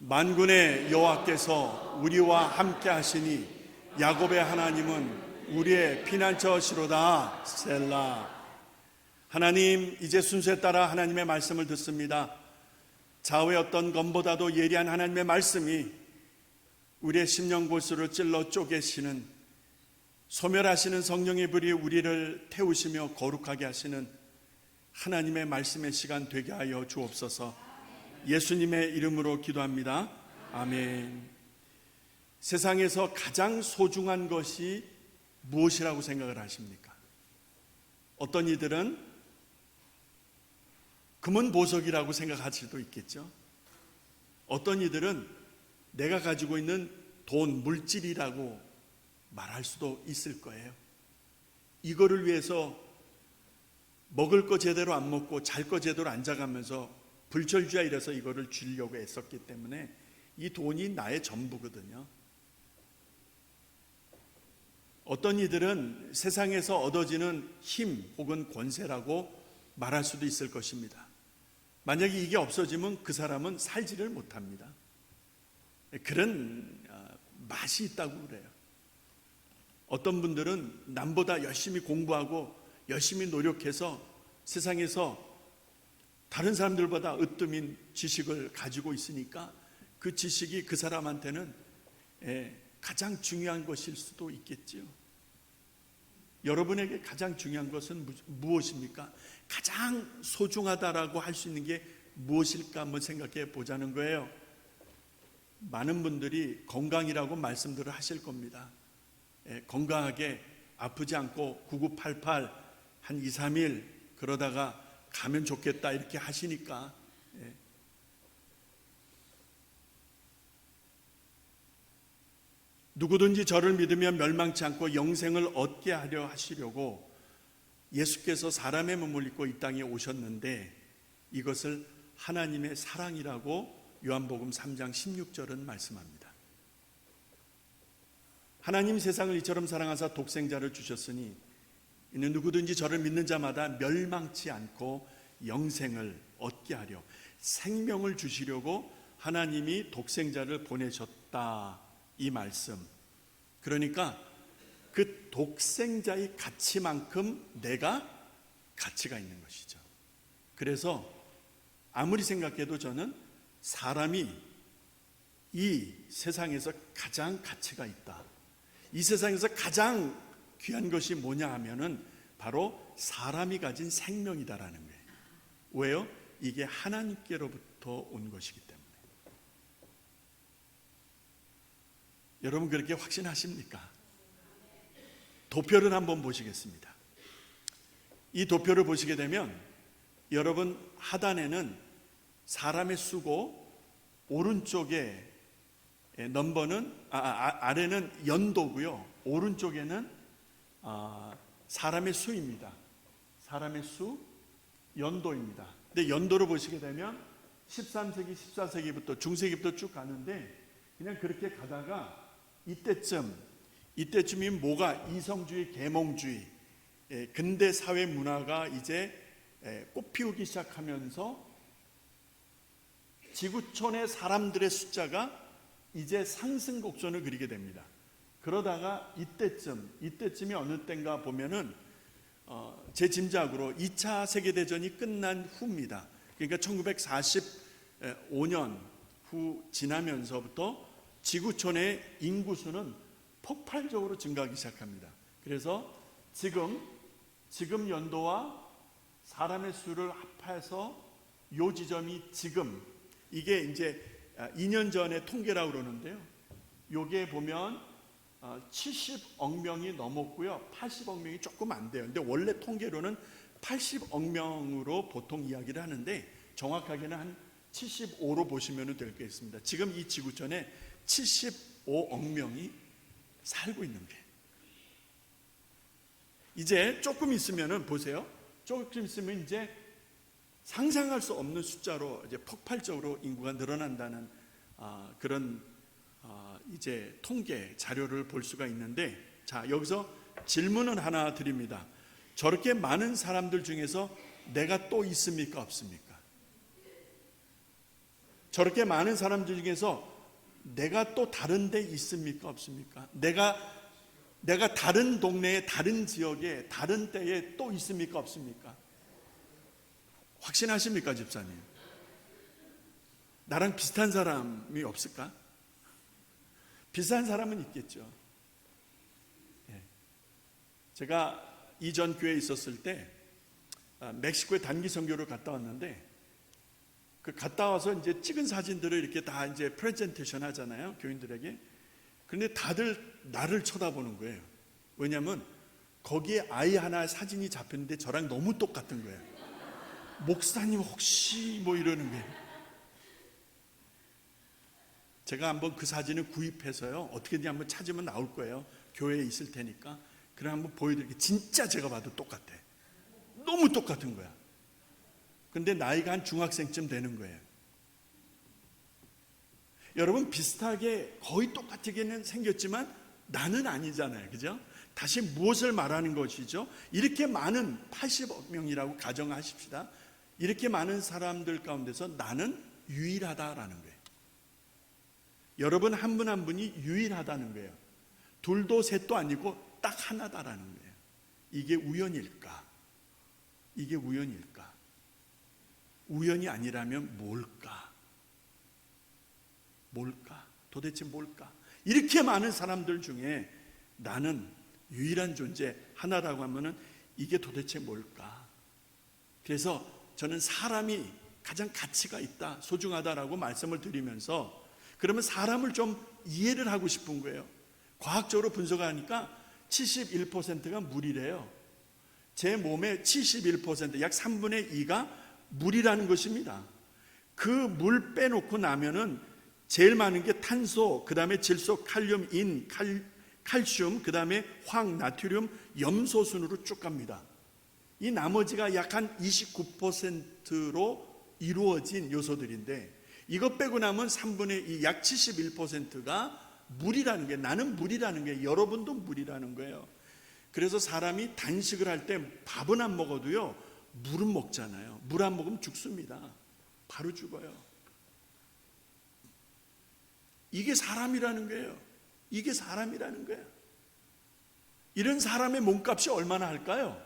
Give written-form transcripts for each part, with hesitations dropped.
만군의 여호와께서 우리와 함께 하시니 야곱의 하나님은 우리의 피난처시로다. 셀라. 하나님, 이제 순서에 따라 하나님의 말씀을 듣습니다. 좌우의 어떤 검보다도 예리한 하나님의 말씀이 우리의 심령 골수를 찔러 쪼개시는, 소멸하시는 성령의 불이 우리를 태우시며 거룩하게 하시는 하나님의 말씀의 시간 되게 하여 주옵소서. 예수님의 이름으로 기도합니다. 아멘. 세상에서 가장 소중한 것이 무엇이라고 생각을 하십니까? 어떤 이들은 금은 보석이라고 생각할 수도 있겠죠. 어떤 이들은 내가 가지고 있는 돈, 물질이라고 말할 수도 있을 거예요. 이거를 위해서 먹을 거 제대로 안 먹고 잘 거 제대로 안 자가면서 불철주야 이래서 이거를 주려고 애썼기 때문에 이 돈이 나의 전부거든요. 어떤 이들은 세상에서 얻어지는 힘 혹은 권세라고 말할 수도 있을 것입니다. 만약에 이게 없어지면 그 사람은 살지를 못합니다. 그런 맛이 있다고 그래요. 어떤 분들은 남보다 열심히 공부하고 열심히 노력해서 세상에서 다른 사람들보다 으뜸인 지식을 가지고 있으니까 그 지식이 그 사람한테는 가장 중요한 것일 수도 있겠지요. 여러분에게 가장 중요한 것은 무엇입니까? 가장 소중하다라고 할 수 있는 게 무엇일까 한번 생각해 보자는 거예요. 많은 분들이 건강이라고 말씀들을 하실 겁니다. 건강하게 아프지 않고 9988 한 2, 3일 그러다가 가면 좋겠다 이렇게 하시니까 누구든지 저를 믿으면 멸망치 않고 영생을 얻게 하려 하시려고 예수께서 사람의 몸을 입고 이 땅에 오셨는데 이것을 하나님의 사랑이라고 요한복음 3장 16절은 말씀합니다. 하나님 세상을 이처럼 사랑하사 독생자를 주셨으니 이는 누구든지 저를 믿는 자마다 멸망치 않고 영생을 얻게 하려, 생명을 주시려고 하나님이 독생자를 보내셨다, 이 말씀. 그러니까 그 독생자의 가치만큼 내가 가치가 있는 것이죠. 그래서 아무리 생각해도 저는 사람이 이 세상에서 가장 가치가 있다, 이 세상에서 가장 귀한 것이 뭐냐 하면은 바로 사람이 가진 생명이다라는 거예요. 왜요? 이게 하나님께로부터 온 것이기 때문에. 여러분 그렇게 확신하십니까? 도표를 한번 보시겠습니다. 이 도표를 보시게 되면 여러분 하단에는 사람의 수고, 오른쪽에 넘버는 아래는 연도고요, 오른쪽에는 사람의 수입니다. 사람의 수, 연도입니다. 근데 연도를 보시게 되면 13세기, 14세기부터 중세기부터 쭉 가는데 그냥 그렇게 가다가 이때쯤이 뭐가 이성주의, 계몽주의, 근대 사회 문화가 이제 꽃피우기 시작하면서 지구촌의 사람들의 숫자가 이제 상승 곡선을 그리게 됩니다. 그러다가 이때쯤이 어느 때인가 보면은 제 짐작으로 2차 세계대전이 끝난 후입니다. 그러니까 1945년 후 지나면서부터 지구촌의 인구수는 폭발적으로 증가하기 시작합니다. 그래서 지금 연도와 사람의 수를 합해서 요 지점이 지금, 이게 이제 2년 전에 통계라고 그러는데요. 요게 보면 70억 명이 넘었고요, 80억 명이 조금 안 돼요. 근데 원래 통계로는 80억 명으로 보통 이야기를 하는데 정확하게는 한 75로 보시면 될 게 있습니다. 지금 이 지구촌에 75억 명이 살고 있는 게, 이제 조금 있으면은 보세요. 조금 있으면 이제 상상할 수 없는 숫자로 이제 폭발적으로 인구가 늘어난다는 그런 이제 통계 자료를 볼 수가 있는데, 자, 여기서 질문을 하나 드립니다. 저렇게 많은 사람들 중에서 내가 또 있습니까, 없습니까? 저렇게 많은 사람들 중에서 내가 또 다른 데 있습니까? 없습니까? 내가 다른 동네에, 다른 지역에, 다른 때에 또 있습니까? 없습니까? 확신하십니까, 집사님? 나랑 비슷한 사람이 없을까? 비슷한 사람은 있겠죠. 예. 제가 이전 교회에 있었을 때 멕시코에 단기 선교를 갔다 왔는데, 그 갔다 와서 이제 찍은 사진들을 이렇게 다 이제 프레젠테이션 하잖아요, 교인들에게. 그런데 다들 나를 쳐다보는 거예요. 왜냐하면 거기에 아이 하나 사진이 잡혔는데 저랑 너무 똑같은 거예요. 목사님 혹시 뭐 이러는 거예요. 제가 한번 그 사진을 구입해서요, 어떻게든지 한번 찾으면 나올 거예요. 교회에 있을 테니까. 그래 한번 보여드릴게요. 진짜 제가 봐도 똑같아. 너무 똑같은 거야. 근데 나이가 한 중학생쯤 되는 거예요. 여러분, 비슷하게 거의 똑같게는 생겼지만 나는 아니잖아요. 그죠? 다시 무엇을 말하는 것이죠? 이렇게 많은 80억 명이라고 가정하십시다. 이렇게 많은 사람들 가운데서 나는 유일하다라는 거예요. 여러분 한 분 한 분이 유일하다는 거예요. 둘도 셋도 아니고 딱 하나다라는 거예요. 이게 우연일까? 이게 우연일까? 우연이 아니라면 뭘까? 뭘까? 도대체 뭘까? 이렇게 많은 사람들 중에 나는 유일한 존재 하나라고 하면은 이게 도대체 뭘까? 그래서 저는 사람이 가장 가치가 있다, 소중하다라고 말씀을 드리면서, 그러면 사람을 좀 이해를 하고 싶은 거예요. 과학적으로 분석하니까 71%가 물이래요. 제 몸의 71%, 약 3분의 2가 물이라는 것입니다. 그 물 빼놓고 나면은 제일 많은 게 탄소, 그 다음에 질소, 칼륨, 인, 칼슘, 그 다음에 황, 나트륨, 염소 순으로 쭉 갑니다. 이 나머지가 약 한 29%로 이루어진 요소들인데, 이것 빼고 나면 3분의 2, 약 71%가 물이라는 게, 나는 물이라는 게, 여러분도 물이라는 거예요. 그래서 사람이 단식을 할 때 밥은 안 먹어도요, 물은 먹잖아요. 물 안 먹으면 죽습니다. 바로 죽어요. 이게 사람이라는 거예요. 이게 사람이라는 거예요. 이런 사람의 몸값이 얼마나 할까요?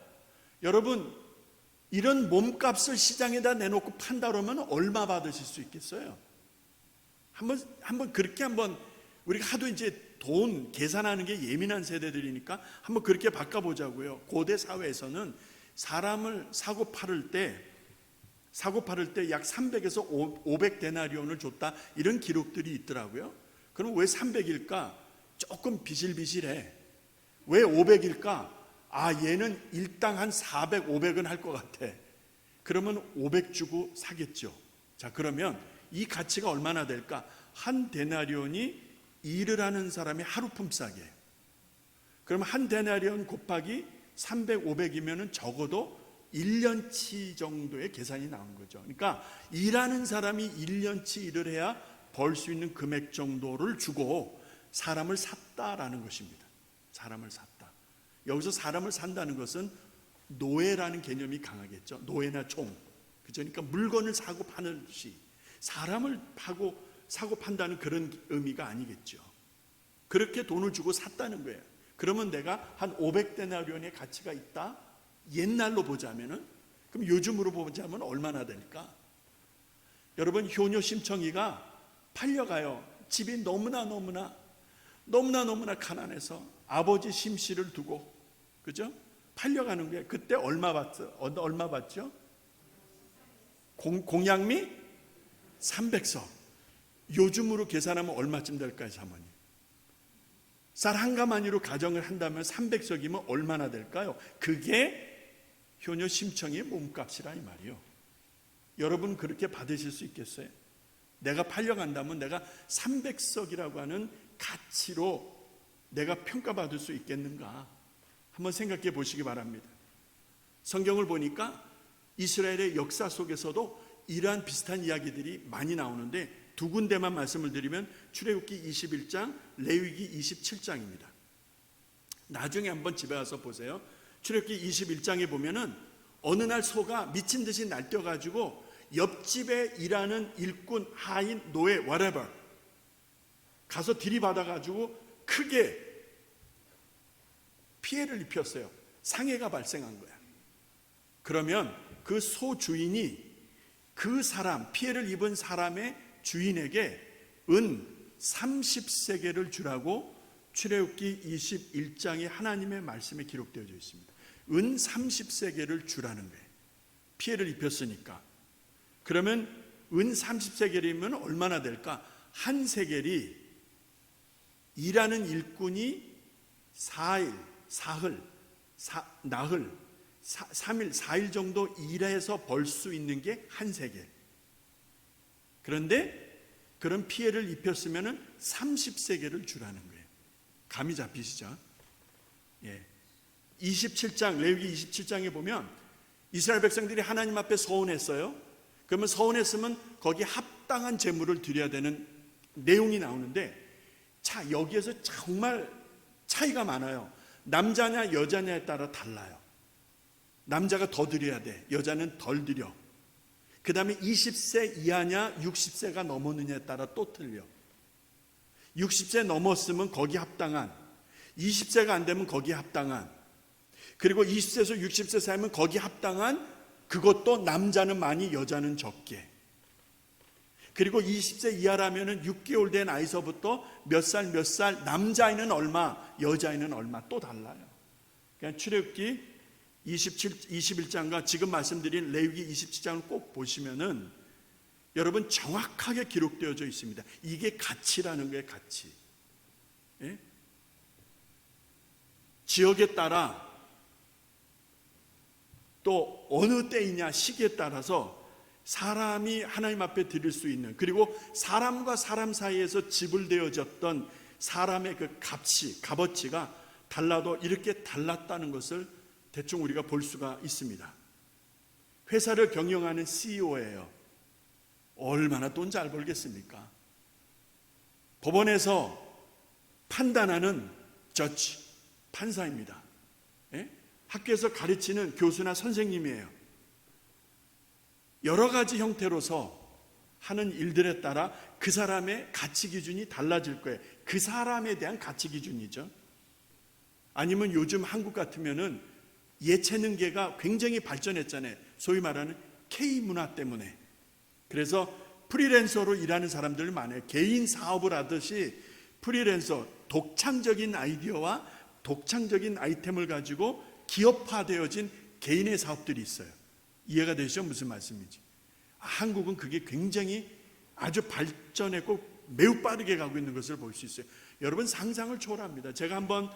여러분, 이런 몸값을 시장에다 내놓고 판다 그러면 얼마 받으실 수 있겠어요? 한번 그렇게 우리가 하도 이제 돈 계산하는 게 예민한 세대들이니까 한번 그렇게 바꿔보자고요. 고대 사회에서는 사람을 사고 팔을 때 약 300에서 500 데나리온을 줬다, 이런 기록들이 있더라고요. 그럼 왜 300일까? 조금 비실비실해. 왜 500일까? 얘는 일당 한 400, 500은 할 것 같아. 그러면 500 주고 사겠죠. 자, 그러면 이 가치가 얼마나 될까? 한 데나리온이 일을 하는 사람의 하루 품삯이에요. 그러면 한 데나리온 곱하기 300, 500이면 적어도 1년치 정도의 계산이 나온 거죠. 그러니까 일하는 사람이 1년치 일을 해야 벌 수 있는 금액 정도를 주고 사람을 샀다라는 것입니다. 사람을 샀다. 여기서 사람을 산다는 것은 노예라는 개념이 강하겠죠. 노예나 종. 그러니까 물건을 사고 파는시, 사람을 사고 판다는 그런 의미가 아니겠죠. 그렇게 돈을 주고 샀다는 거예요. 그러면 내가 한 500데나리온의 가치가 있다? 옛날로 보자면은, 그럼 요즘으로 보자면 얼마나 될까? 여러분, 효녀 심청이가 팔려가요. 집이 너무나 가난해서 아버지 심씨를 두고, 그죠? 팔려가는 게, 그때 얼마 받죠? 공양미 300석. 요즘으로 계산하면 얼마쯤 될까요, 사모님? 쌀 한 가마니로 가정을 한다면 300석이면 얼마나 될까요? 그게 효녀 심청이의 몸값이라 이 말이요. 여러분 그렇게 받으실 수 있겠어요? 내가 팔려간다면 내가 300석이라고 하는 가치로 내가 평가받을 수 있겠는가? 한번 생각해 보시기 바랍니다. 성경을 보니까 이스라엘의 역사 속에서도 이러한 비슷한 이야기들이 많이 나오는데, 두 군데만 말씀을 드리면 출애굽기 21장, 레위기 27장입니다. 나중에 한번 집에 가서 보세요. 출애굽기 21장에 보면은 어느 날 소가 미친 듯이 날뛰어가지고 옆집에 일하는 일꾼, 하인, 노예, whatever 가서 들이받아가지고 크게 피해를 입혔어요. 상해가 발생한 거야. 그러면 그 소주인이 그 사람, 피해를 입은 사람의 주인에게 은 30세겔을 주라고 출애굽기 21장의 하나님의 말씀에 기록되어 있습니다. 은 30세겔을 주라는 거예요. 피해를 입혔으니까. 그러면 은 30세겔이면 얼마나 될까? 한 세겔이 일하는 일꾼이 나흘, 3일, 4일 정도 일해서 벌 수 있는 게 한 세겔. 그런데 그런 피해를 입혔으면 30세겔을 주라는 거예요. 감이 잡히시죠? 예. 27장, 레위기 27장에 보면 이스라엘 백성들이 하나님 앞에 서원했어요. 그러면 서원했으면 거기에 합당한 제물을 드려야 되는 내용이 나오는데, 자, 여기에서 정말 차이가 많아요. 남자냐 여자냐에 따라 달라요. 남자가 더 드려야 돼. 여자는 덜 드려. 그 다음에 20세 이하냐 60세가 넘었느냐에 따라 또 틀려. 60세 넘었으면 거기 합당한, 20세가 안 되면 거기 합당한, 그리고 20세에서 60세 사이면 거기 합당한, 그것도 남자는 많이 여자는 적게. 그리고 20세 이하라면 6개월 된 아이서부터 몇 살 남자아이는 얼마, 여자아이는 얼마 또 달라요. 그러니까 출애굽기 21장과 지금 말씀드린 레위기 27장을 꼭 보시면은 여러분 정확하게 기록되어져 있습니다. 이게 가치라는 거예요, 가치. 예? 지역에 따라 또 어느 때이냐 시기에 따라서 사람이 하나님 앞에 드릴 수 있는, 그리고 사람과 사람 사이에서 지불되어졌던 사람의 그 값어치가 달라도 이렇게 달랐다는 것을 대충 우리가 볼 수가 있습니다. 회사를 경영하는 CEO예요. 얼마나 돈 잘 벌겠습니까? 법원에서 판단하는 저지, 판사입니다. 예? 학교에서 가르치는 교수나 선생님이에요. 여러 가지 형태로서 하는 일들에 따라 그 사람의 가치 기준이 달라질 거예요. 그 사람에 대한 가치 기준이죠. 아니면 요즘 한국 같으면은 예체능계가 굉장히 발전했잖아요. 소위 말하는 K문화 때문에. 그래서 프리랜서로 일하는 사람들 많아요. 개인 사업을 하듯이 프리랜서, 독창적인 아이디어와 독창적인 아이템을 가지고 기업화되어진 개인의 사업들이 있어요. 이해가 되시죠? 무슨 말씀인지. 한국은 그게 굉장히 아주 발전했고 매우 빠르게 가고 있는 것을 볼 수 있어요. 여러분 상상을 초월합니다. 제가 한번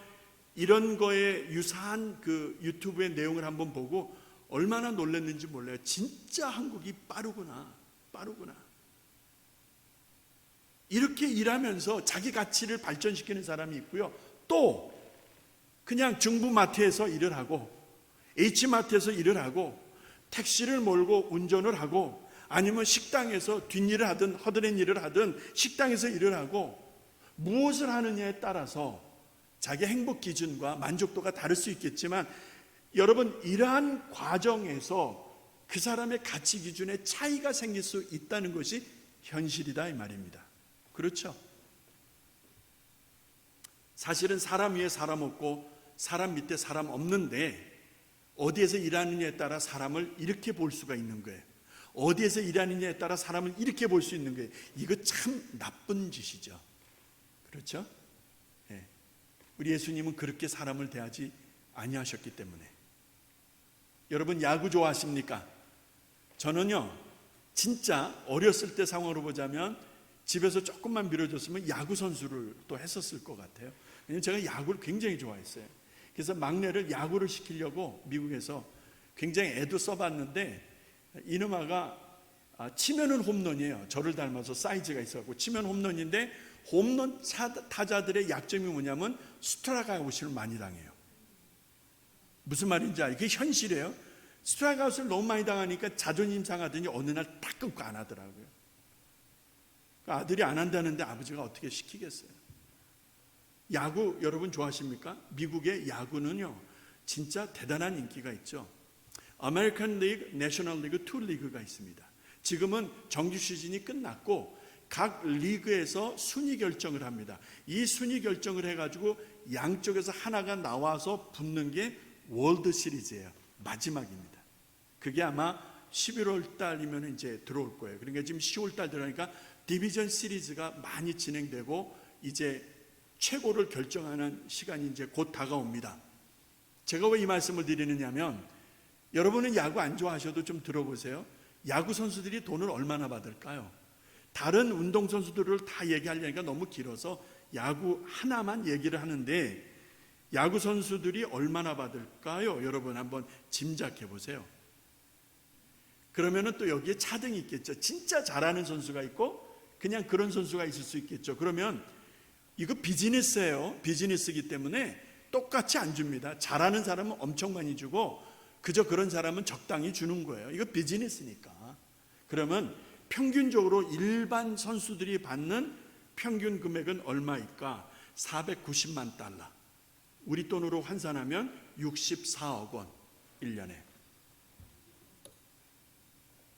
이런 거에 유사한 그 유튜브의 내용을 한번 보고 얼마나 놀랐는지 몰라요. 진짜 한국이 빠르구나. 이렇게 일하면서 자기 가치를 발전시키는 사람이 있고요. 또 그냥 중부마트에서 일을 하고 H마트에서 일을 하고 택시를 몰고 운전을 하고 아니면 식당에서 뒷일을 하든 허드렛 일을 하든 식당에서 일을 하고 무엇을 하느냐에 따라서 자기 행복 기준과 만족도가 다를 수 있겠지만 여러분 이러한 과정에서 그 사람의 가치 기준에 차이가 생길 수 있다는 것이 현실이다 이 말입니다. 그렇죠? 사실은 사람 위에 사람 없고 사람 밑에 사람 없는데 어디에서 일하느냐에 따라 사람을 이렇게 볼 수가 있는 거예요. 어디에서 일하느냐에 따라 사람을 이렇게 볼 수 있는 거예요. 이거 참 나쁜 짓이죠. 그렇죠? 네. 우리 예수님은 그렇게 사람을 대하지 아니하셨기 때문에. 여러분 야구 좋아하십니까? 저는요 진짜 어렸을 때 상황으로 보자면 집에서 조금만 밀어줬으면 야구 선수를 또 했었을 것 같아요. 왜냐하면 제가 야구를 굉장히 좋아했어요. 그래서 막내를 야구를 시키려고 미국에서 굉장히 애도 써봤는데 이놈아가 치면은 홈런이에요. 저를 닮아서 사이즈가 있어서 치면 홈런인데 홈런 타자들의 약점이 뭐냐면 스트라이크 아웃을 많이 당해요. 무슨 말인지 알죠? 그게 현실이에요. 스트라이크 아웃을 너무 많이 당하니까 자존심 상하더니 어느 날 딱 끊고 안 하더라고요. 아들이 안 한다는데 아버지가 어떻게 시키겠어요? 야구 여러분 좋아하십니까? 미국의 야구는요 진짜 대단한 인기가 있죠. 아메리칸 리그, 내셔널 리그, 투 리그가 있습니다. 지금은 정규 시즌이 끝났고 각 리그에서 순위 결정을 합니다. 이 순위 결정을 해가지고 양쪽에서 하나가 나와서 붙는 게 월드 시리즈예요. 마지막입니다. 그게 아마 11월 달이면 이제 들어올 거예요. 그러니까 지금 10월 달 들어가니까 디비전 시리즈가 많이 진행되고 이제 최고를 결정하는 시간이 이제 곧 다가옵니다. 제가 왜 이 말씀을 드리느냐면 여러분은 야구 안 좋아하셔도 좀 들어보세요. 야구 선수들이 돈을 얼마나 받을까요? 다른 운동 선수들을 다 얘기하려니까 너무 길어서 야구 하나만 얘기를 하는데 야구 선수들이 얼마나 받을까요? 여러분 한번 짐작해 보세요. 그러면은 또 여기에 차등이 있겠죠. 진짜 잘하는 선수가 있고 그냥 그런 선수가 있을 수 있겠죠. 그러면 이거 비즈니스예요. 비즈니스이기 때문에 똑같이 안 줍니다. 잘하는 사람은 엄청 많이 주고 그저 그런 사람은 적당히 주는 거예요. 이거 비즈니스니까. 그러면 평균적으로 일반 선수들이 받는 평균 금액은 얼마일까? 490만 달러. 우리 돈으로 환산하면 64억 원 1년에.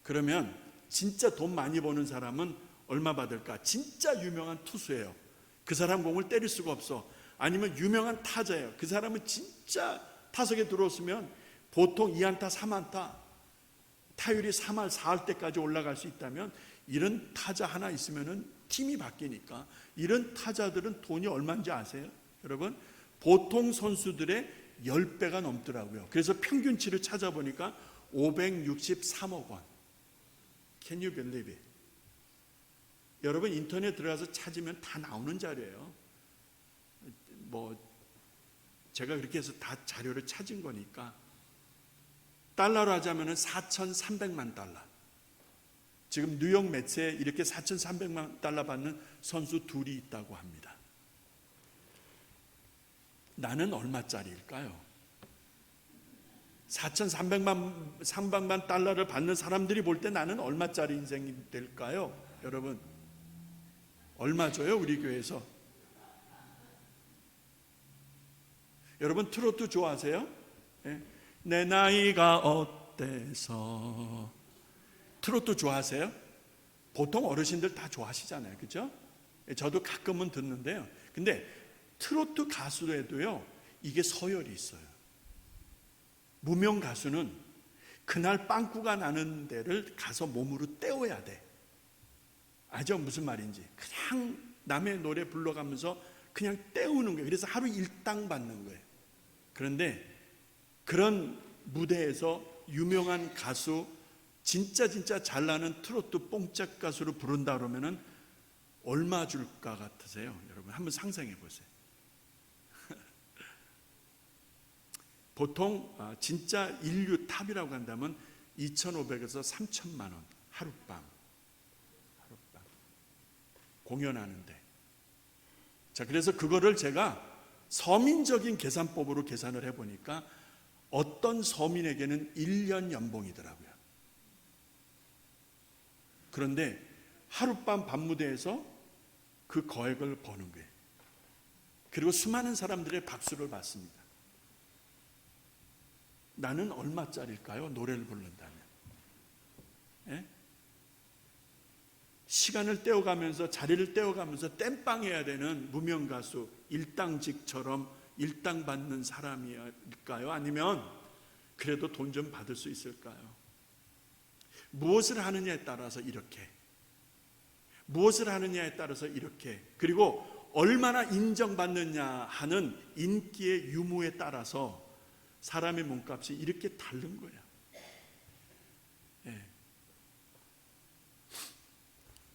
그러면 진짜 돈 많이 버는 사람은 얼마 받을까? 진짜 유명한 투수예요. 그 사람 공을 때릴 수가 없어. 아니면 유명한 타자예요. 그 사람은 진짜 타석에 들어왔으면 보통 2안타 3안타 타율이 3할 4할 때까지 올라갈 수 있다면 이런 타자 하나 있으면 팀이 바뀌니까 이런 타자들은 돈이 얼마인지 아세요? 여러분 보통 선수들의 10배가 넘더라고요. 그래서 평균치를 찾아보니까 563억 원. Can you believe it? 여러분 인터넷 들어가서 찾으면 다 나오는 자료예요. 뭐 제가 그렇게 해서 다 자료를 찾은 거니까 달러로 하자면 4,300만 달러. 지금 뉴욕 매체에 이렇게 4,300만 달러 받는 선수 둘이 있다고 합니다. 나는 얼마짜리일까요? 4,300만 달러를 받는 사람들이 볼 때 나는 얼마짜리 인생이 될까요? 여러분 얼마 줘요 우리 교회에서? 여러분 트로트 좋아하세요? 네? 내 나이가 어때서 트로트 좋아하세요? 보통 어르신들 다 좋아하시잖아요. 그렇죠? 저도 가끔은 듣는데요. 근데 트로트 가수에도요 이게 서열이 있어요. 무명 가수는 그날 빵꾸가 나는 데를 가서 몸으로 때워야 돼. 알죠? 무슨 말인지. 그냥 남의 노래 불러가면서 그냥 때우는 거예요. 그래서 하루 일당 받는 거예요. 그런데 그런 무대에서 유명한 가수 진짜 잘 나는 트로트 뽕짝 가수로 부른다 그러면은 얼마 줄까 같으세요? 여러분 한번 상상해 보세요. 보통 진짜 인류 탑이라고 한다면 2,500에서 3,000만 원 하룻밤 공연하는데. 자, 그래서 그거를 제가 서민적인 계산법으로 계산을 해보니까 어떤 서민에게는 1년 연봉이더라고요. 그런데 하룻밤 밤무대에서 그 거액을 버는 거예요. 그리고 수많은 사람들의 박수를 받습니다. 나는 얼마짜리일까요? 노래를 부른다면. 예? 시간을 때워가면서 자리를 때워가면서 땜빵해야 되는 무명 가수 일당직처럼 일당 받는 사람일까요? 아니면 그래도 돈 좀 받을 수 있을까요? 무엇을 하느냐에 따라서 이렇게, 무엇을 하느냐에 따라서 이렇게, 그리고 얼마나 인정받느냐 하는 인기의 유무에 따라서 사람의 몸값이 이렇게 다른 거야. 예.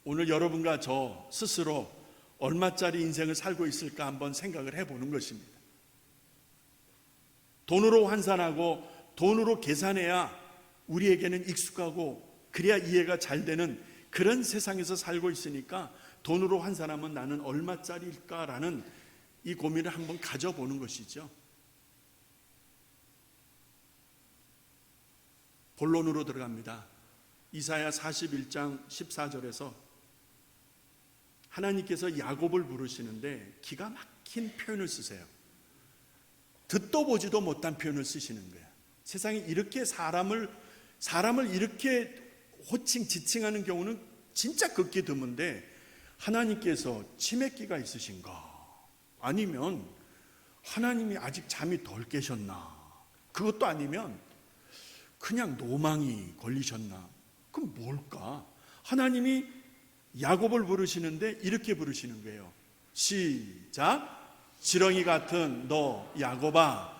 오늘 여러분과 저 스스로 얼마짜리 인생을 살고 있을까 한번 생각을 해보는 것입니다. 돈으로 환산하고 돈으로 계산해야 우리에게는 익숙하고 그래야 이해가 잘 되는 그런 세상에서 살고 있으니까 돈으로 환산하면 나는 얼마짜리일까라는 이 고민을 한번 가져보는 것이죠. 본론으로 들어갑니다. 이사야 41장 14절에서 하나님께서 야곱을 부르시는데 기가 막힌 표현을 쓰세요. 듣도 보지도 못한 표현을 쓰시는 거예요. 세상에 이렇게 사람을 이렇게 호칭, 지칭하는 경우는 진짜 극히 드문데 하나님께서 치매기가 있으신가? 아니면 하나님이 아직 잠이 덜 깨셨나? 그것도 아니면 그냥 노망이 걸리셨나? 그럼 뭘까? 하나님이 야곱을 부르시는데 이렇게 부르시는 거예요. 시작. 지렁이 같은 너 야곱아,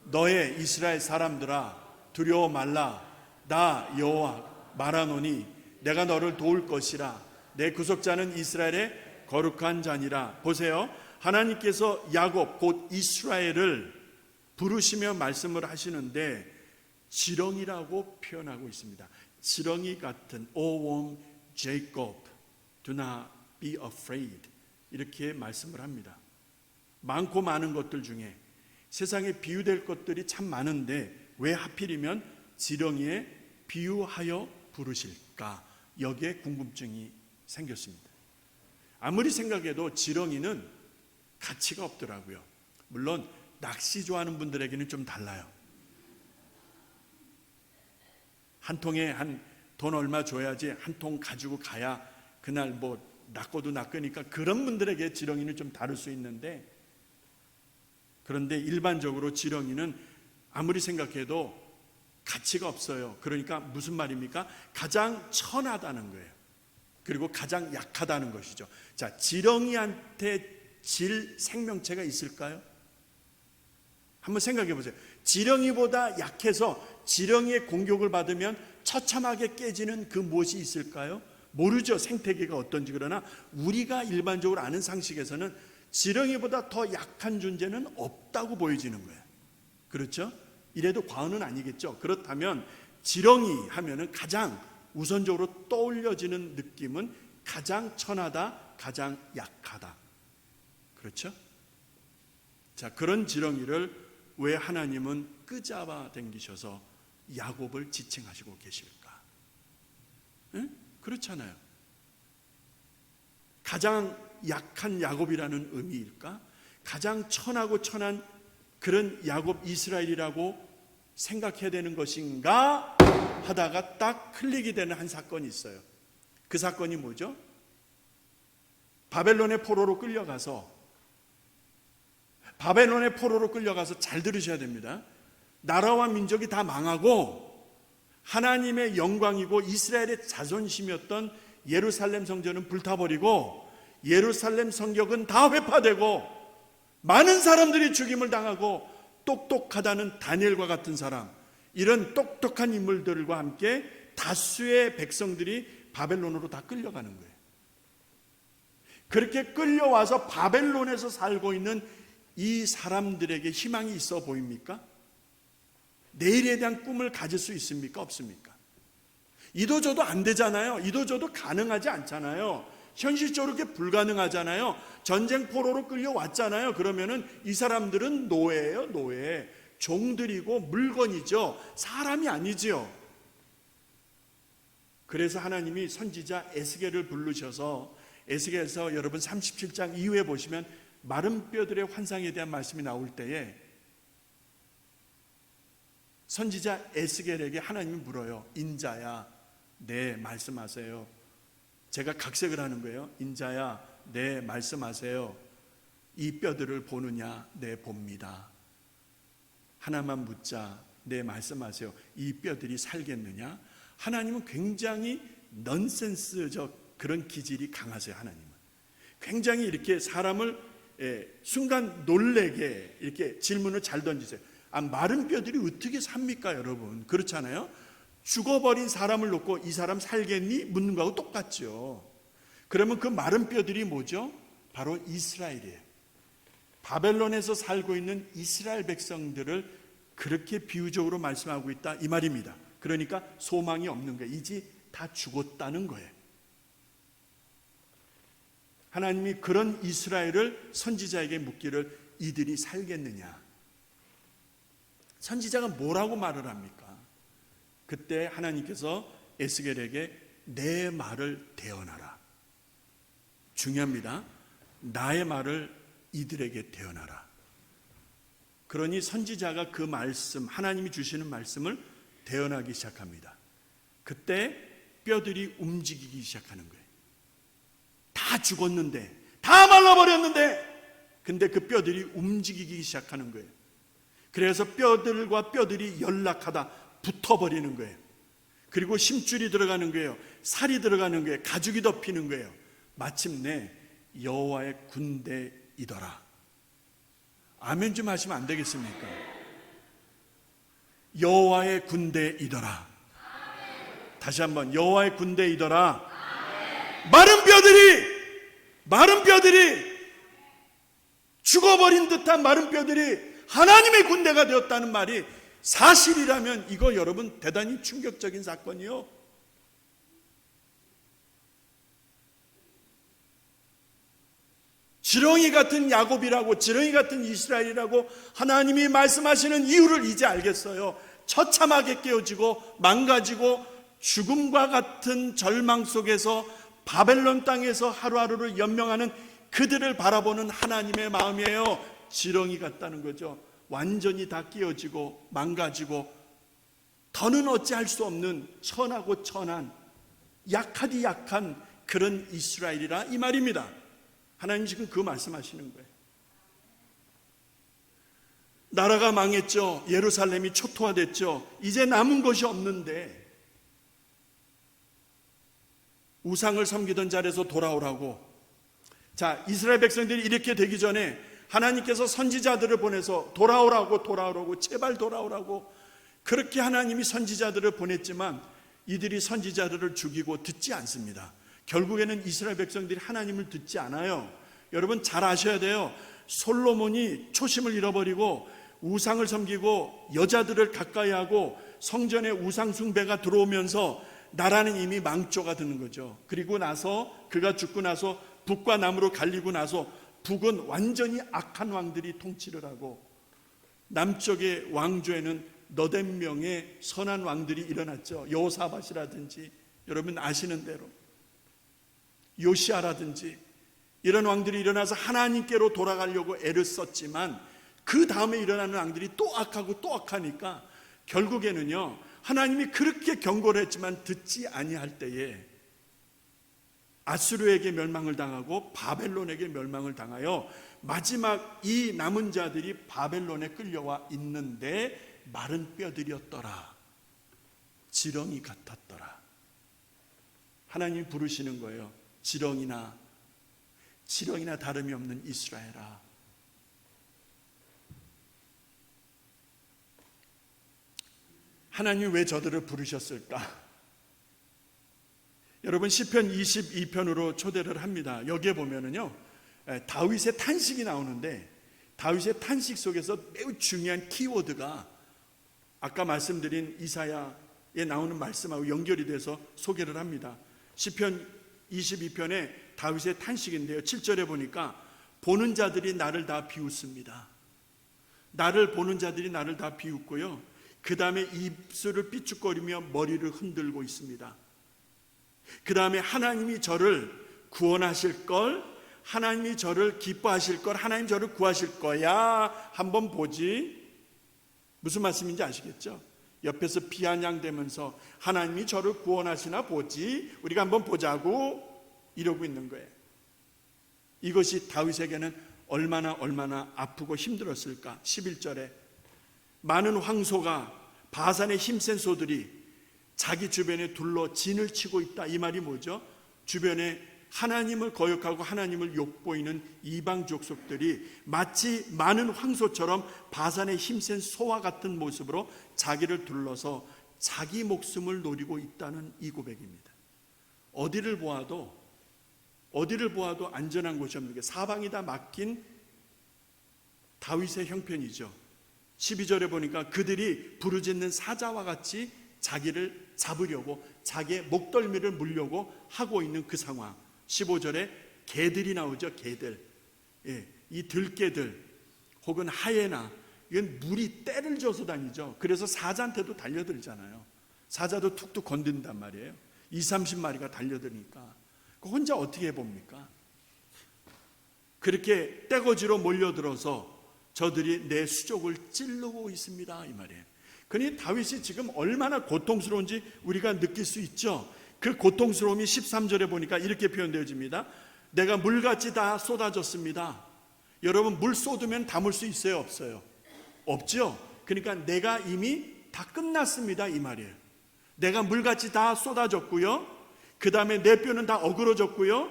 너의 이스라엘 사람들아, 두려워 말라. 나 여호와 말하노니 내가 너를 도울 것이라. 내 구속자는 이스라엘의 거룩한 자니라. 보세요. 하나님께서 야곱 곧 이스라엘을 부르시며 말씀을 하시는데 지렁이라고 표현하고 있습니다. 지렁이 같은 O worm Jacob, do not be afraid, 이렇게 말씀을 합니다. 많고 많은 것들 중에 세상에 비유될 것들이 참 많은데 왜 하필이면 지렁이에 비유하여 부르실까? 여기에 궁금증이 생겼습니다. 아무리 생각해도 지렁이는 가치가 없더라고요. 물론 낚시 좋아하는 분들에게는 좀 달라요. 한 통에 돈 얼마 줘야지 한 통 가지고 가야 그날 뭐 낚고도 낚으니까 그런 분들에게 지렁이는 좀 다를 수 있는데, 그런데 일반적으로 지렁이는 아무리 생각해도 가치가 없어요. 그러니까 무슨 말입니까? 가장 천하다는 거예요. 그리고 가장 약하다는 것이죠. 자, 지렁이한테 질 생명체가 있을까요? 한번 생각해 보세요. 지렁이보다 약해서 지렁이의 공격을 받으면 처참하게 깨지는 그 무엇이 있을까요? 모르죠. 생태계가 어떤지. 그러나 우리가 일반적으로 아는 상식에서는 지렁이보다 더 약한 존재는 없다고 보여지는 거예요. 그렇죠? 이래도 과언은 아니겠죠. 그렇다면 지렁이 하면은 가장 우선적으로 떠올려지는 느낌은 가장 천하다, 가장 약하다. 그렇죠? 자, 그런 지렁이를 왜 하나님은 끄잡아 당기셔서 야곱을 지칭하시고 계실까? 응? 그렇잖아요. 가장 약한 야곱이라는 의미일까? 가장 천하고 천한 그런 야곱 이스라엘이라고 생각해야 되는 것인가 하다가 딱 클릭이 되는 한 사건이 있어요. 그 사건이 뭐죠? 바벨론의 포로로 끌려가서 잘 들으셔야 됩니다. 나라와 민족이 다 망하고 하나님의 영광이고 이스라엘의 자존심이었던 예루살렘 성전은 불타버리고 예루살렘 성벽은 다 회파되고 많은 사람들이 죽임을 당하고 똑똑하다는 다니엘과 같은 사람, 이런 똑똑한 인물들과 함께 다수의 백성들이 바벨론으로 다 끌려가는 거예요. 그렇게 끌려와서 바벨론에서 살고 있는 이 사람들에게 희망이 있어 보입니까? 내일에 대한 꿈을 가질 수 있습니까? 없습니까? 이도저도 안 되잖아요. 이도저도 가능하지 않잖아요. 현실적으로 그게 불가능하잖아요. 전쟁 포로로 끌려왔잖아요. 그러면은 이 사람들은 노예예요, 노예. 종들이고 물건이죠. 사람이 아니지요. 그래서 하나님이 선지자 에스겔을 부르셔서, 에스겔에서 여러분 37장 이후에 보시면 마른 뼈들의 환상에 대한 말씀이 나올 때에 선지자 에스겔에게 하나님이 물어요. 인자야, 네, 말씀하세요. 제가 각색을 하는 거예요. 인자야, 네, 말씀하세요. 이 뼈들을 보느냐? 네, 봅니다. 하나만 묻자. 네, 말씀하세요. 이 뼈들이 살겠느냐? 하나님은 굉장히 넌센스적 그런 기질이 강하세요. 하나님은 굉장히 이렇게 사람을 순간 놀래게 이렇게 질문을 잘 던지세요. 마른 뼈들이 어떻게 삽니까, 여러분? 그렇잖아요. 죽어버린 사람을 놓고 이 사람 살겠니? 묻는 거하고 똑같죠. 그러면 그 마른 뼈들이 뭐죠? 바로 이스라엘이에요. 바벨론에서 살고 있는 이스라엘 백성들을 그렇게 비유적으로 말씀하고 있다, 이 말입니다. 그러니까 소망이 없는 거예요. 이제 다 죽었다는 거예요. 하나님이 그런 이스라엘을 선지자에게 묻기를 이들이 살겠느냐? 선지자가 뭐라고 말을 합니까? 그때 하나님께서 에스겔에게 내 말을 대언하라. 중요합니다. 나의 말을 이들에게 대언하라. 그러니 선지자가 그 말씀, 하나님이 주시는 말씀을 대언하기 시작합니다. 그때 뼈들이 움직이기 시작하는 거예요. 다 죽었는데, 다 말라버렸는데, 근데 그 뼈들이 움직이기 시작하는 거예요. 그래서 뼈들과 뼈들이 연락하다 붙어버리는 거예요. 그리고 심줄이 들어가는 거예요. 살이 들어가는 거예요. 가죽이 덮이는 거예요. 마침내 여호와의 군대이더라. 아멘 좀 하시면 안 되겠습니까? 여호와의 군대이더라. 다시 한번, 여호와의 군대이더라. 마른 뼈들이 죽어버린 듯한 마른 뼈들이 하나님의 군대가 되었다는 말이 사실이라면 이거 여러분 대단히 충격적인 사건이요. 지렁이 같은 야곱이라고, 지렁이 같은 이스라엘이라고 하나님이 말씀하시는 이유를 이제 알겠어요. 처참하게 깨어지고 망가지고 죽음과 같은 절망 속에서 바벨론 땅에서 하루하루를 연명하는 그들을 바라보는 하나님의 마음이에요. 지렁이 같다는 거죠. 완전히 다 깨어지고 망가지고 더는 어찌할 수 없는 천하고 천한, 약하디 약한 그런 이스라엘이라 이 말입니다. 하나님 지금 그 말씀하시는 거예요. 나라가 망했죠. 예루살렘이 초토화됐죠. 이제 남은 것이 없는데 우상을 섬기던 자리에서 돌아오라고. 자, 이스라엘 백성들이 이렇게 되기 전에 하나님께서 선지자들을 보내서 돌아오라고 제발 돌아오라고, 그렇게 하나님이 선지자들을 보냈지만 이들이 선지자들을 죽이고 듣지 않습니다. 결국에는 이스라엘 백성들이 하나님을 듣지 않아요. 여러분 잘 아셔야 돼요. 솔로몬이 초심을 잃어버리고 우상을 섬기고 여자들을 가까이 하고 성전에 우상 숭배가 들어오면서 나라는 이미 망조가 되는 거죠. 그리고 나서 그가 죽고 나서 북과 남으로 갈리고 나서 북은 완전히 악한 왕들이 통치를 하고 남쪽의 왕조에는 너댓 명의 선한 왕들이 일어났죠. 여호사밧이라든지 여러분 아시는 대로 요시아라든지 이런 왕들이 일어나서 하나님께로 돌아가려고 애를 썼지만 그 다음에 일어나는 왕들이 또 악하고 또 악하니까 결국에는요, 하나님이 그렇게 경고를 했지만 듣지 아니할 때에 아수르에게 멸망을 당하고 바벨론에게 멸망을 당하여 마지막 이 남은 자들이 바벨론에 끌려와 있는데 마른 뼈들이었더라. 지렁이 같았더라. 하나님이 부르시는 거예요. 지렁이나 다름이 없는 이스라엘아. 하나님이 왜 저들을 부르셨을까? 여러분 시편 22편으로 초대를 합니다. 여기에 보면은요, 다윗의 탄식이 나오는데 다윗의 탄식 속에서 매우 중요한 키워드가 아까 말씀드린 이사야에 나오는 말씀하고 연결이 돼서 소개를 합니다. 시편 22편에 다윗의 탄식인데요, 7절에 보니까 보는 자들이 나를 다 비웃습니다. 나를 보는 자들이 나를 다 비웃고요, 그 다음에 입술을 삐죽거리며 머리를 흔들고 있습니다. 그 다음에 하나님이 저를 구원하실 걸, 하나님이 저를 기뻐하실 걸, 하나님 저를 구하실 거야 한번 보지. 무슨 말씀인지 아시겠죠? 옆에서 비아냥대면서 하나님이 저를 구원하시나 보지, 우리가 한번 보자고 이러고 있는 거예요. 이것이 다윗에게는 얼마나 아프고 힘들었을까. 11절에 많은 황소가 바산의 힘센 소들이 자기 주변에 둘러 진을 치고 있다. 이 말이 뭐죠? 주변에 하나님을 거역하고 하나님을 욕보이는 이방 족속들이 마치 많은 황소처럼 바산의 힘센 소와 같은 모습으로 자기를 둘러서 자기 목숨을 노리고 있다는 이 고백입니다. 어디를 보아도 안전한 곳이 없는 게 사방이 다 막힌 다윗의 형편이죠. 12절에 보니까 그들이 부르짖는 사자와 같이 자기를 잡으려고 자기의 목덜미를 물려고 하고 있는 그 상황. 15절에 개들이 나오죠. 개들. 이 들개들 혹은 하예나, 이건 물이 때를 줘서 다니죠. 그래서 사자한테도 달려들잖아요. 사자도 툭툭 건든단 말이에요. 20-30마리가 달려드니까 혼자 어떻게 해봅니까? 그렇게 떼거지로 몰려들어서 저들이 내 수족을 찌르고 있습니다 이 말이에요. 그러니 다윗이 지금 얼마나 고통스러운지 우리가 느낄 수 있죠. 그 고통스러움이 13절에 보니까 이렇게 표현되어집니다. 내가 물같이 다 쏟아졌습니다. 여러분, 물 쏟으면 담을 수 있어요, 없어요? 없죠. 그러니까 내가 이미 다 끝났습니다, 이 말이에요. 내가 물같이 다 쏟아졌고요, 그 다음에 내 뼈는 다 어그러졌고요,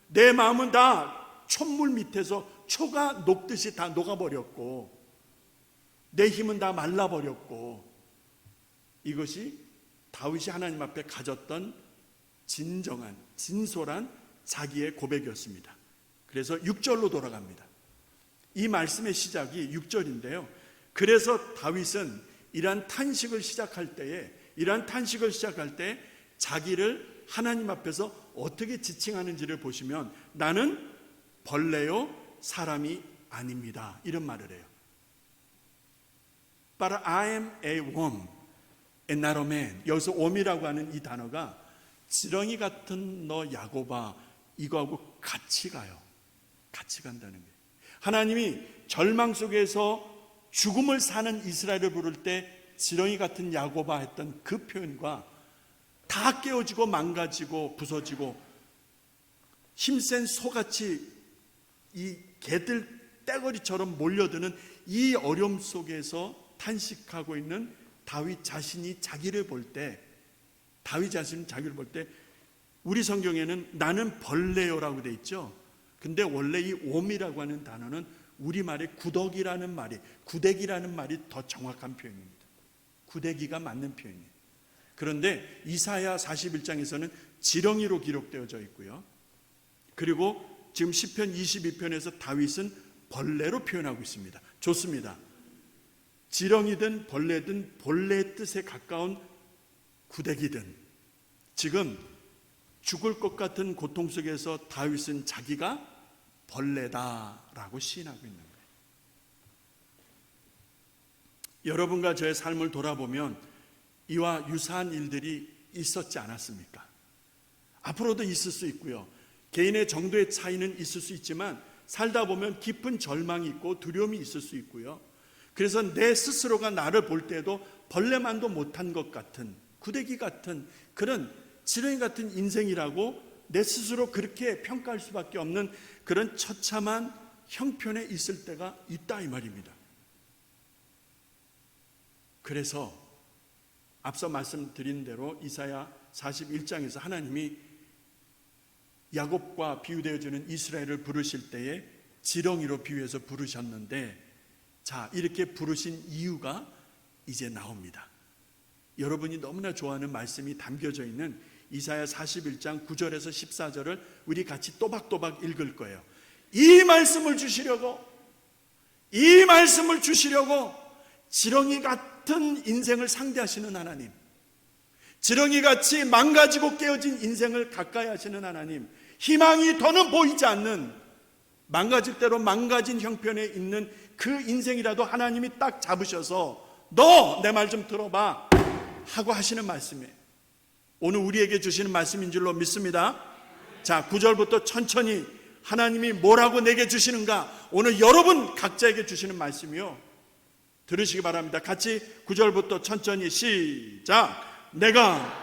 내 마음은 다 촛물 밑에서 초가 녹듯이 다 녹아버렸고, 내 힘은 다 말라버렸고, 이것이 다윗이 하나님 앞에 가졌던 진정한, 진솔한 자기의 고백이었습니다. 그래서 6절로 돌아갑니다. 이 말씀의 시작이 6절인데요. 그래서 다윗은 이러한 탄식을 시작할 때에 자기를 하나님 앞에서 어떻게 지칭하는지를 보시면, 나는 벌레요 사람이 아닙니다, 이런 말을 해요. But I am a worm and not a man. 여기서 worm이라고 하는 이 단어가 지렁이 같은 너 야곱아, 이거하고 같이 가요. 같이 간다는 거예요. 하나님이 절망 속에서 죽음을 사는 이스라엘을 부를 때 지렁이 같은 야곱아 했던 그 표현과 다 깨어지고 망가지고 부서지고 힘센 소같이 이 개들 떼거리처럼 몰려드는 이 어려움 속에서 탄식하고 있는 다윗 자신이 자기를 볼 때, 우리 성경에는 나는 벌레요라고 돼 있죠. 근데 원래 이 옴이라고 하는 단어는 우리말의 구더기라는 말이 더 정확한 표현입니다. 구더기가 맞는 표현이에요. 그런데 이사야 41장에서는 지렁이로 기록되어져 있고요. 그리고 지금 시편 22편에서 다윗은 벌레로 표현하고 있습니다. 좋습니다. 지렁이든 벌레든 본래의 뜻에 가까운 구더기든 지금 죽을 것 같은 고통 속에서 다윗은 자기가 벌레다라고 시인하고 있는 거예요. 여러분과 저의 삶을 돌아보면 이와 유사한 일들이 있었지 않았습니까? 앞으로도 있을 수 있고요. 개인의 정도의 차이는 있을 수 있지만 살다 보면 깊은 절망이 있고 두려움이 있을 수 있고요. 그래서 내 스스로가 나를 볼 때도 벌레만도 못한 것 같은, 구더기 같은, 그런 지렁이 같은 인생이라고 내 스스로 그렇게 평가할 수밖에 없는 그런 처참한 형편에 있을 때가 있다, 이 말입니다. 그래서 앞서 말씀드린 대로 이사야 41장에서 하나님이 야곱과 비유되어지는 이스라엘을 부르실 때에 지렁이로 비유해서 부르셨는데, 자, 이렇게 부르신 이유가 이제 나옵니다. 여러분이 너무나 좋아하는 말씀이 담겨져 있는 이사야 41장 9절에서 14절을 우리 같이 또박또박 읽을 거예요. 이 말씀을 주시려고 지렁이 같은 인생을 상대하시는 하나님, 지렁이같이 망가지고 깨어진 인생을 가까이 하시는 하나님, 희망이 더는 보이지 않는 망가질 대로 망가진 형편에 있는 그 인생이라도 하나님이 딱 잡으셔서 너 내 말 좀 들어봐 하고 하시는 말씀이에요. 오늘 우리에게 주시는 말씀인 줄로 믿습니다. 자, 9절부터 천천히 하나님이 뭐라고 내게 주시는가, 오늘 여러분 각자에게 주시는 말씀이요, 들으시기 바랍니다. 같이 9절부터 천천히 시작. 내가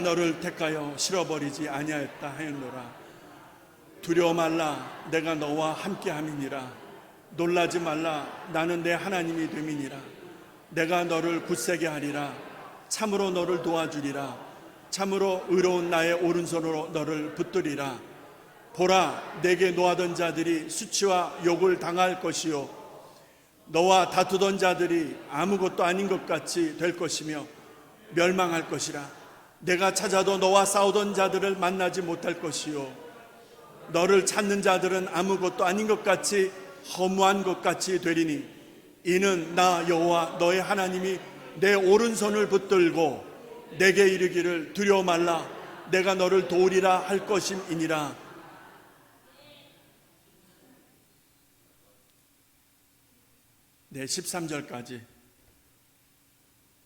너를 택하여 실어버리지 아니하였다 하였노라. 두려워 말라, 내가 너와 함께함이니라. 놀라지 말라, 나는 내 하나님이 됨이니라. 내가 너를 굳세게 하리라. 참으로 너를 도와주리라. 참으로 의로운 나의 오른손으로 너를 붙들리라. 보라, 내게 노하던 자들이 수치와 욕을 당할 것이요, 너와 다투던 자들이 아무것도 아닌 것 같이 될 것이며 멸망할 것이라. 내가 찾아도 너와 싸우던 자들을 만나지 못할 것이요, 너를 찾는 자들은 아무것도 아닌 것 같이 허무한 것 같이 되리니, 이는 나 여호와 너의 하나님이 내 오른손을 붙들고 내게 이르기를 두려워 말라, 내가 너를 도우리라 할 것임이니라. 네, 13절까지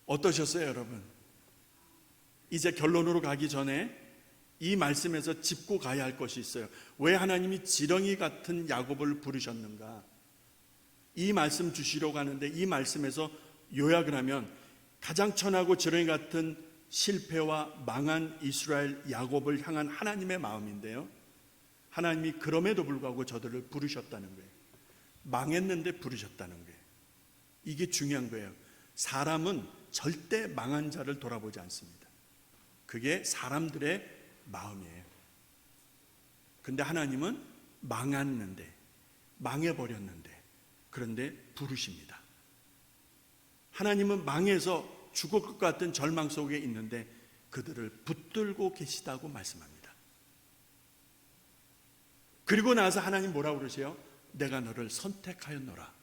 어떠셨어요, 여러분? 이제 결론으로 가기 전에 이 말씀에서 짚고 가야 할 것이 있어요. 왜 하나님이 지렁이 같은 야곱을 부르셨는가? 이 말씀 주시려고 하는데, 이 말씀에서 요약을 하면 가장 천하고 지렁이 같은 실패와 망한 이스라엘 야곱을 향한 하나님의 마음인데요, 하나님이 그럼에도 불구하고 저들을 부르셨다는 거예요. 망했는데 부르셨다는 거예요. 이게 중요한 거예요. 사람은 절대 망한 자를 돌아보지 않습니다. 그게 사람들의 마음이에요. 근데 하나님은 망했는데, 망해버렸는데, 그런데 부르십니다. 하나님은 망해서 죽을 것 같은 절망 속에 있는데 그들을 붙들고 계시다고 말씀합니다. 그리고 나서 하나님 뭐라고 그러세요? 내가 너를 선택하였노라,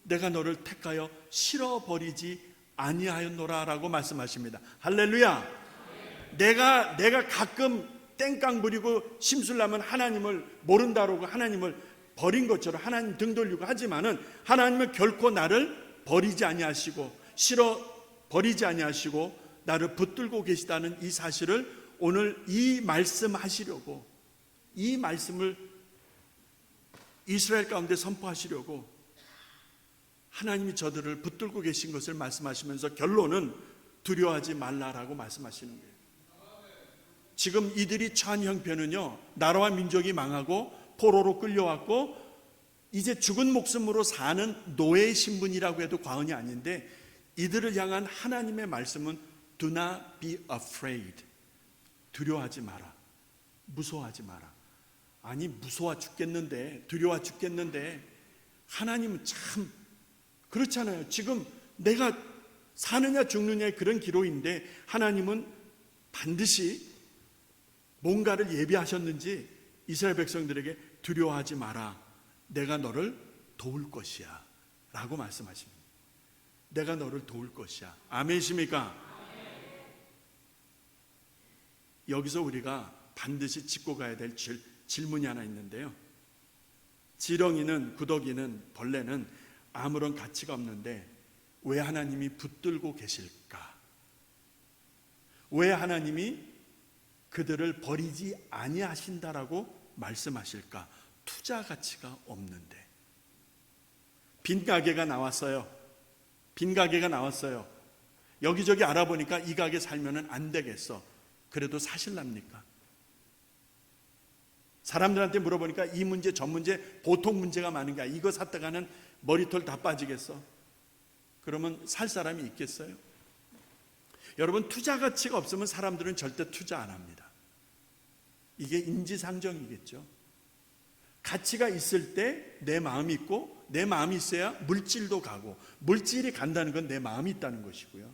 내가 너를 택하여 실어버리지 아니하였노라 라고 말씀하십니다. 할렐루야. 내가 가끔 땡깡 부리고 심술나면 하나님을 모른다라고 하나님을 버린 것처럼 하나님 등 돌리고 하지만은, 하나님은 결코 나를 버리지 아니하시고 실어 버리지 아니하시고 나를 붙들고 계시다는 이 사실을 오늘 이 말씀 하시려고, 이 말씀을 이스라엘 가운데 선포하시려고 하나님이 저들을 붙들고 계신 것을 말씀하시면서 결론은 두려워하지 말라라고 말씀하시는 거예요. 지금 이들이 처한 형편은요, 나라와 민족이 망하고 포로로 끌려왔고 이제 죽은 목숨으로 사는 노예의 신분이라고 해도 과언이 아닌데, 이들을 향한 하나님의 말씀은 Do not be afraid. 두려워하지 마라, 무서워하지 마라. 아니, 무서워 죽겠는데, 두려워 죽겠는데, 하나님은 참 그렇잖아요. 지금 내가 사느냐 죽느냐의 그런 기로인데 하나님은 반드시 뭔가를 예비하셨는지 이스라엘 백성들에게 두려워하지 마라, 내가 너를 도울 것이야 라고 말씀하십니다. 내가 너를 도울 것이야. 아멘이십니까? 여기서 우리가 반드시 짚고 가야 될 질문이 하나 있는데요, 지렁이는, 구더기는, 벌레는 아무런 가치가 없는데 왜 하나님이 붙들고 계실까? 왜 하나님이 그들을 버리지 아니하신다라고 말씀하실까? 투자 가치가 없는데. 빈 가게가 나왔어요. 빈 가게가 나왔어요. 여기저기 알아보니까 이 가게 살면은 안 되겠어. 그래도 사실랍니까? 사람들한테 물어보니까 이 문제 저 문제 보통 문제가 많은 게 아니야. 이거 샀다가는 머리털 다 빠지겠어. 그러면 살 사람이 있겠어요? 여러분, 투자 가치가 없으면 사람들은 절대 투자 안 합니다. 이게 인지상정이겠죠. 가치가 있을 때 내 마음이 있고, 내 마음이 있어야 물질도 가고, 물질이 간다는 건 내 마음이 있다는 것이고요.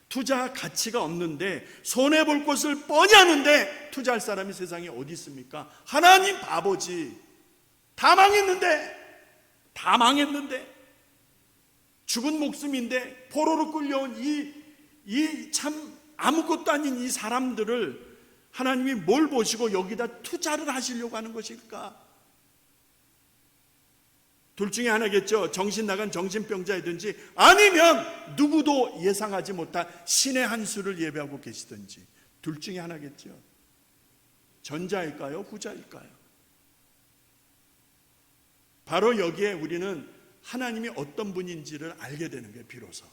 투자 가치가 없는데 손해볼 것을 뻔히 아는데 투자할 사람이 세상에 어디 있습니까? 하나님 바보지. 다 망했는데 죽은 목숨인데 포로로 끌려온 이 참 아무것도 아닌 이 사람들을 하나님이 뭘 보시고 여기다 투자를 하시려고 하는 것일까? 둘 중에 하나겠죠. 정신 나간 정신병자이든지, 아니면 누구도 예상하지 못한 신의 한 수를 예배하고 계시든지, 둘 중에 하나겠죠. 전자일까요? 후자일까요? 바로 여기에 우리는 하나님이 어떤 분인지를 알게 되는 거예요. 비로소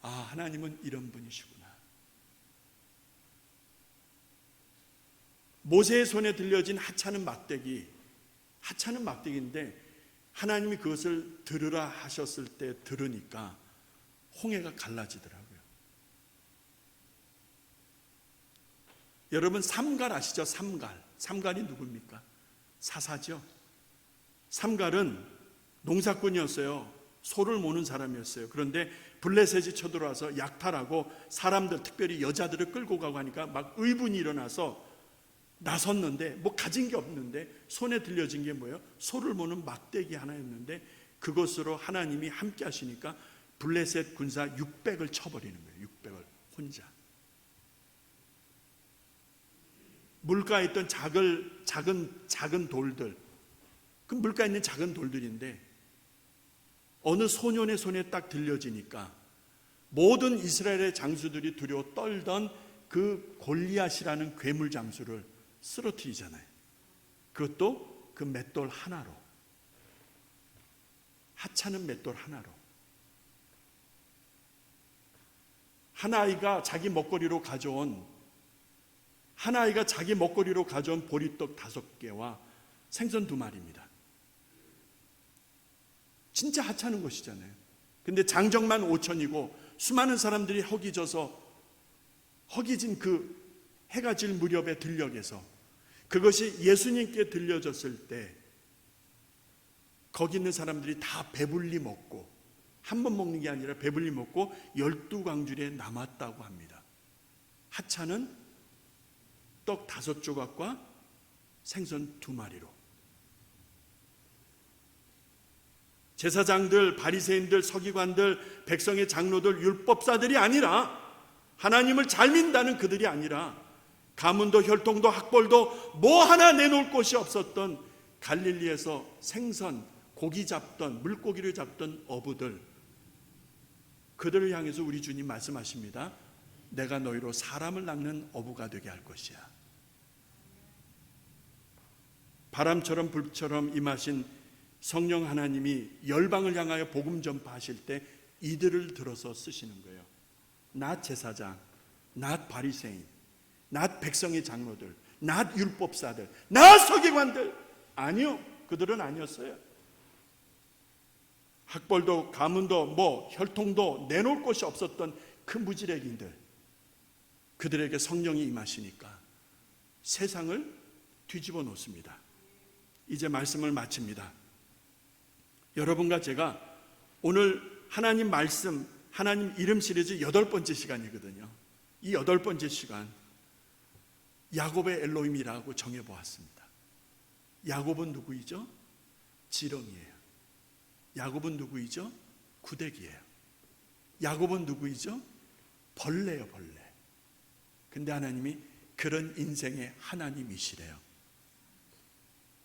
하나님은 이런 분이시구나. 모세의 손에 들려진 하찮은 막대기인데 하나님이 그것을 들으라 하셨을 때 들으니까 홍해가 갈라지더라고요. 여러분, 삼갈 아시죠? 삼갈이 누굽니까? 사사죠. 삼갈은 농사꾼이었어요. 소를 모는 사람이었어요. 그런데 블레셋이 쳐들어와서 약탈하고 사람들, 특별히 여자들을 끌고 가고 하니까 막 의분이 일어나서 나섰는데 뭐 가진 게 없는데 손에 들려진 게 뭐예요? 소를 모는 막대기 하나였는데 그것으로 하나님이 함께 하시니까 블레셋 군사 600을 쳐버리는 거예요. 600을 혼자. 물가에 있던 작은 돌들, 그 물가에 있는 작은 돌들인데 어느 소년의 손에 딱 들려지니까 모든 이스라엘의 장수들이 두려워 떨던 그 골리앗이라는 괴물 장수를 쓰러뜨리잖아요. 그것도 그 맷돌 하나로. 하찮은 맷돌 하나로. 한 아이가 자기 먹거리로 가져온 보리떡 5개와 생선 2마리입니다. 진짜 하찮은 것이잖아요. 근데 장정만 5천이고 수많은 사람들이 허기진 그 해가 질 무렵의 들녘에서 그것이 예수님께 들려졌을 때 거기 있는 사람들이 다 배불리 먹고, 한 번 먹는 게 아니라 배불리 먹고 12광줄에 남았다고 합니다. 하찮은 떡 5조각과 생선 2마리로. 제사장들, 바리새인들, 서기관들, 백성의 장로들, 율법사들이 아니라, 하나님을 잘 믿는다는 그들이 아니라, 가문도 혈통도 학벌도 뭐 하나 내놓을 곳이 없었던 갈릴리에서 생선, 고기 잡던, 물고기를 잡던 어부들, 그들을 향해서 우리 주님 말씀하십니다. 내가 너희로 사람을 낚는 어부가 되게 할 것이야. 바람처럼 불처럼 임하신 성령 하나님이 열방을 향하여 복음 전파하실 때 이들을 들어서 쓰시는 거예요. 나 제사장, 나 바리새인, 나 백성의 장로들, 나 율법사들, 나 서기관들. 아니요, 그들은 아니었어요. 학벌도 가문도 혈통도 내놓을 곳이 없었던 그 무지랭이들, 그들에게 성령이 임하시니까 세상을 뒤집어 놓습니다. 이제 말씀을 마칩니다. 여러분과 제가 오늘 하나님 말씀, 하나님 이름 시리즈 8번째 시간이거든요. 이 8번째 시간, 야곱의 엘로힘이라고 정해보았습니다. 야곱은 누구이죠? 지렁이에요. 야곱은 누구이죠? 구데기예요. 야곱은 누구이죠? 벌레예요, 벌레. 근데 하나님이 그런 인생의 하나님이시래요.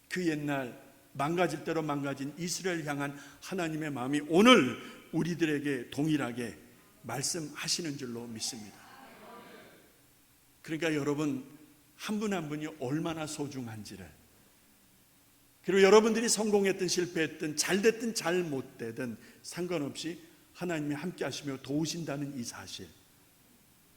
그 옛날 망가질 대로 망가진 이스라엘 향한 하나님의 마음이 오늘 우리들에게 동일하게 말씀하시는 줄로 믿습니다. 그러니까 여러분 한 분 한 분이 얼마나 소중한지를, 그리고 여러분들이 성공했든 실패했든 잘됐든 잘못되든 상관없이 하나님이 함께 하시며 도우신다는 이 사실.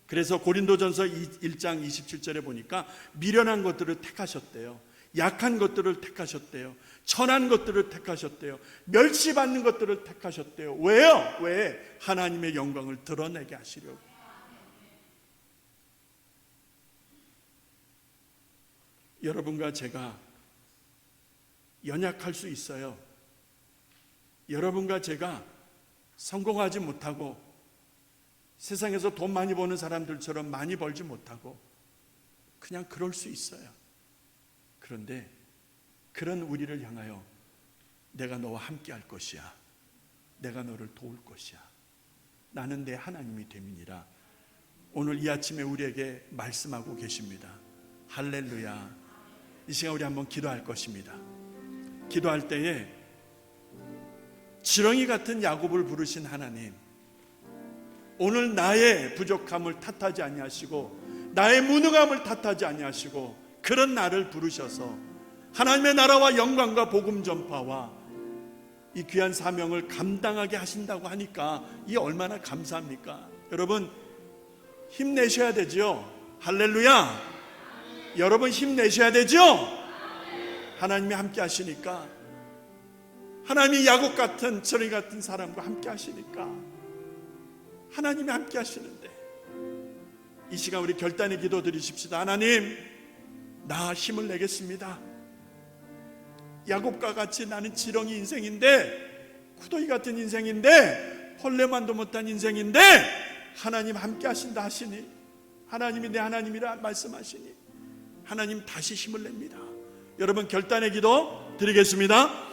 그래서 고린도전서 1장 27절에 보니까 미련한 것들을 택하셨대요. 약한 것들을 택하셨대요. 천한 것들을 택하셨대요. 멸시받는 것들을 택하셨대요. 왜요? 왜? 하나님의 영광을 드러내게 하시려고. 여러분과 제가 연약할 수 있어요. 여러분과 제가 성공하지 못하고 세상에서 돈 많이 버는 사람들처럼 많이 벌지 못하고 그냥 그럴 수 있어요. 그런데 그런 우리를 향하여 내가 너와 함께 할 것이야. 내가 너를 도울 것이야. 나는 내 하나님이 됨이니라. 오늘 이 아침에 우리에게 말씀하고 계십니다. 할렐루야. 이 시간 우리 한번 기도할 것입니다. 기도할 때에 지렁이 같은 야곱을 부르신 하나님, 오늘 나의 부족함을 탓하지 아니하시고 나의 무능함을 탓하지 아니하시고 그런 나를 부르셔서 하나님의 나라와 영광과 복음 전파와 이 귀한 사명을 감당하게 하신다고 하니까 이 얼마나 감사합니까? 여러분 힘내셔야 되죠. 할렐루야. 여러분 힘내셔야 되죠. 하나님이 함께 하시니까, 하나님이 야곱 같은 지렁이 같은 사람과 함께 하시니까 하나님이 함께 하시는데, 이 시간 우리 결단의 기도 드리십시다. 하나님, 나 힘을 내겠습니다. 야곱과 같이 나는 지렁이 인생인데, 구더기 같은 인생인데, 헐레만도 못한 인생인데 하나님 함께 하신다 하시니, 하나님이 내 하나님이라 말씀하시니 하나님 다시 힘을 냅니다. 여러분 결단의 기도 드리겠습니다.